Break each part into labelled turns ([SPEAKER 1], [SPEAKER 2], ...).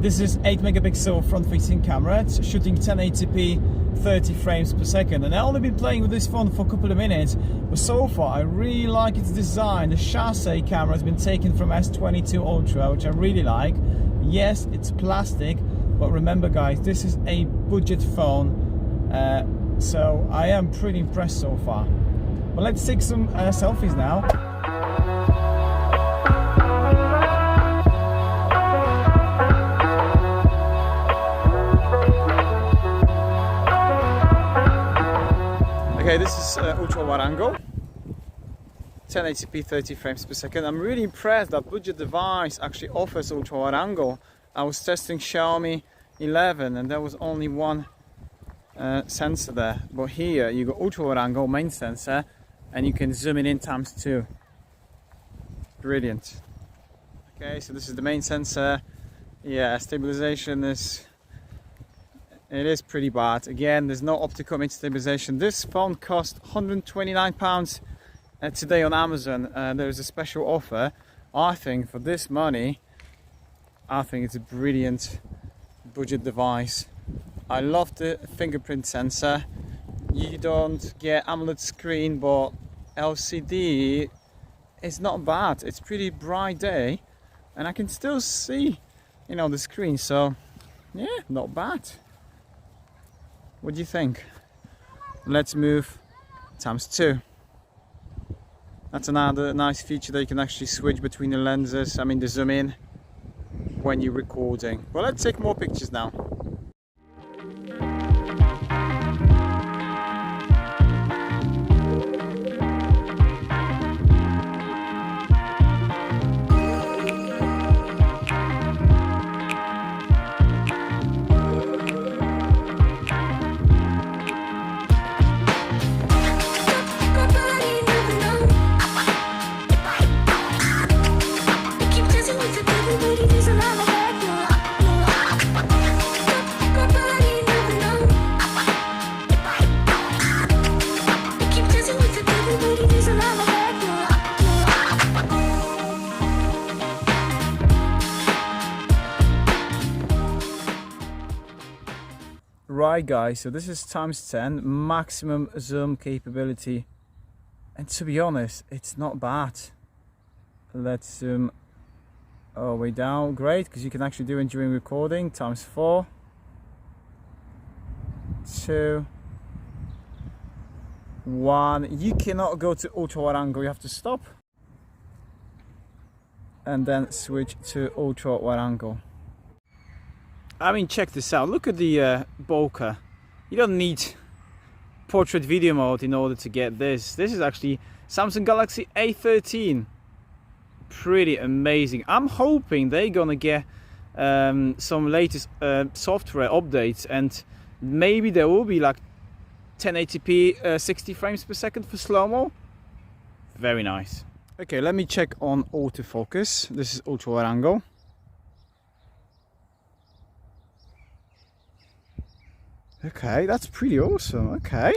[SPEAKER 1] This is 8 megapixel front-facing camera. It's shooting 1080p 30 frames per second, and I've only been playing with this phone for a couple of minutes, but so far I really like its design. The chassis camera has been taken from S22 Ultra, which I really like. Yes, it's plastic, but remember guys, this is a budget phone, so I am pretty impressed so far. But let's take some selfies now. Okay, this is ultra wide angle, 1080p 30 frames per second. I'm really impressed that budget device actually offers ultra wide angle. I was testing Xiaomi 11 and there was only one sensor there, but here you got ultra wide angle main sensor and you can zoom in ×2. Brilliant. Okay, so this is the main sensor. Yeah, stabilization is pretty bad. Again, there's no optical image stabilization. This phone cost £129 today on Amazon. There's a special offer. I think for this money, I think it's a brilliant budget device. I love the fingerprint sensor. You don't get AMOLED screen, but LCD is not bad. It's pretty bright day and I can still see, you know, the screen, so yeah, not bad. What do you think? Let's move ×2. That's another nice feature that you can actually switch between the lenses. I mean, the zoom in when you're recording. Well, let's take more pictures now. Right guys, so this is ×10 maximum zoom capability, and to be honest, it's not bad. Let's zoom all the way down. Great, because you can actually do it during recording. ×4, 2, 1. You cannot go to ultra wide angle, you have to stop and then switch to ultra wide angle. I mean, check this out. Look at the bokeh. You don't need portrait video mode in order to get this. This is actually Samsung Galaxy A13. Pretty amazing. I'm hoping they're gonna get some latest software updates, and maybe there will be like 1080p 60 frames per second for slow-mo. Very nice. Okay, let me check on AutoFocus. This is ultra wide angle. Okay, that's pretty awesome. Okay,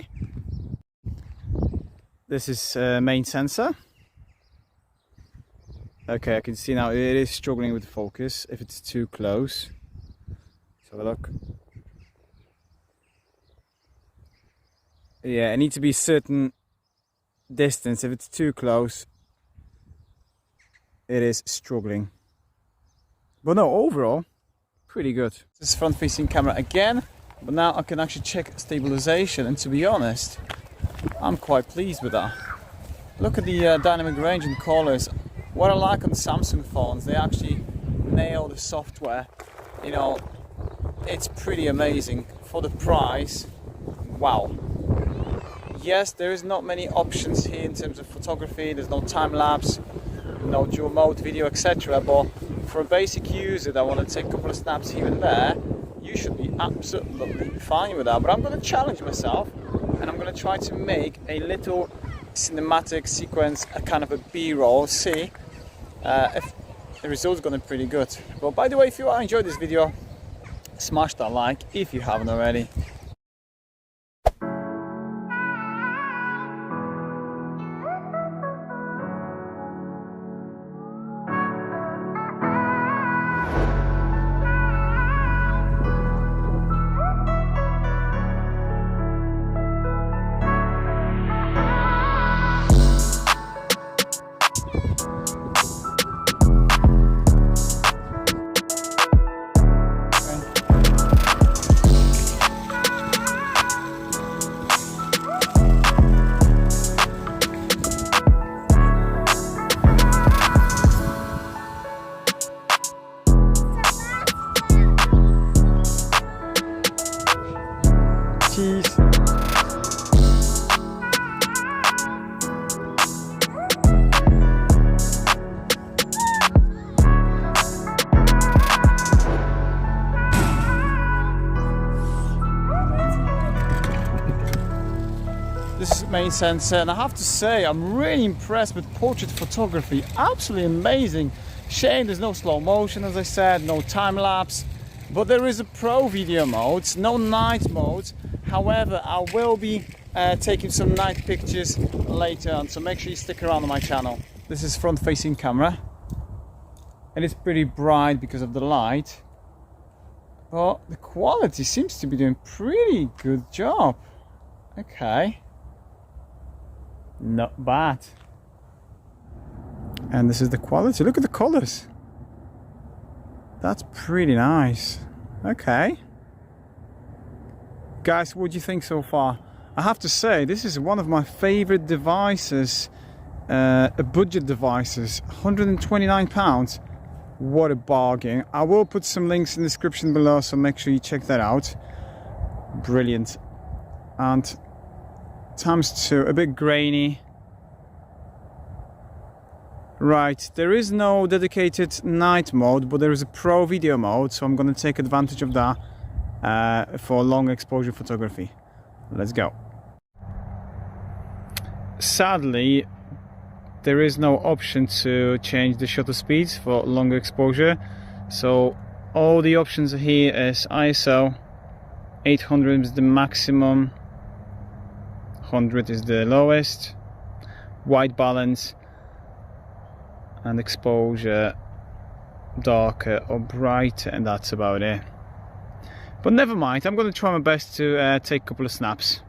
[SPEAKER 1] this is main sensor. Okay, I can see now it is struggling with focus if it's too close. Let's have a look. Yeah, it needs to be a certain distance. If it's too close, it is struggling. But no, overall, pretty good. This is front-facing camera again. But now I can actually check stabilization, and to be honest, I'm quite pleased with that. Look at the dynamic range and colors. What I like on Samsung phones, they actually nail the software. You know, it's pretty amazing for the price. Wow. Yes, there is not many options here in terms of photography. There's no time lapse, no dual mode video, etc. But for a basic user that want to take a couple of snaps here and there, you should be absolutely fine with that. But I'm going to challenge myself and I'm going to try to make a little cinematic sequence, a kind of a B-roll, see if the result's going to be pretty good. But by the way, if you enjoyed this video, smash that like if you haven't already. keys. This is main sensor, and I have to say I'm really impressed with portrait photography. Absolutely amazing. Shame there's no slow motion, as I said, no time lapse, but there is a pro video mode, no night mode. However, I will be taking some night pictures later on, so make sure you stick around on my channel. This is front facing camera, and it's pretty bright because of the light, but the quality seems to be doing pretty good job. Okay. Not bad. And this is the quality. Look at the colors. That's pretty nice. Okay. Guys, what do you think so far? I have to say, this is one of my favorite devices. Budget devices. £129. What a bargain. I will put some links in the description below, so make sure you check that out. Brilliant. And ×2, a bit grainy. Right, there is no dedicated night mode, but there is a pro video mode, so I'm going to take advantage of that for long exposure photography. Let's go. Sadly, there is no option to change the shutter speeds for longer exposure, so all the options here is ISO, 800 is the maximum, 100 is the lowest, white balance, and exposure darker or brighter, and that's about it. But never mind, I'm going to try my best to take a couple of snaps.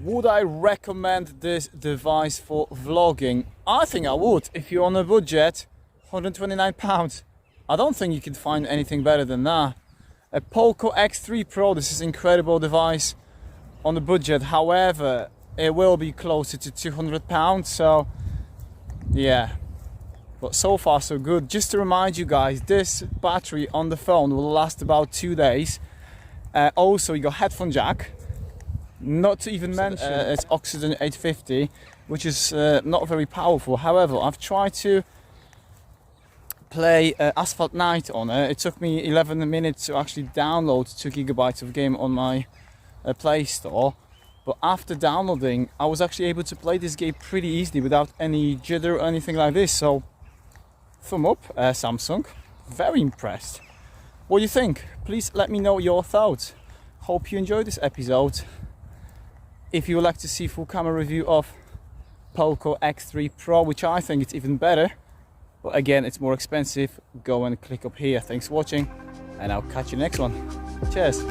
[SPEAKER 1] Would I recommend this device for vlogging? I think I would. If you're on a budget, £129. I don't think you can find anything better than that. A Poco X3 Pro, this is an incredible device on the budget. However, it will be closer to £200, so yeah. But so far so good. Just to remind you guys, this battery on the phone will last about 2 days. Also, you got headphone jack. Not to even mention it's Oxygen 850, which is not very powerful. However, I've tried to play Asphalt Night on it. It took me 11 minutes to actually download 2 GB of game on my Play Store. But after downloading, I was actually able to play this game pretty easily without any jitter or anything like this. So, thumb up, Samsung. Very impressed. What do you think? Please let me know your thoughts. Hope you enjoyed this episode. If you would like to see full camera review of Poco X3 Pro, which I think it's even better, but again it's more expensive, go and click up here. Thanks for watching, and I'll catch you next one. Cheers.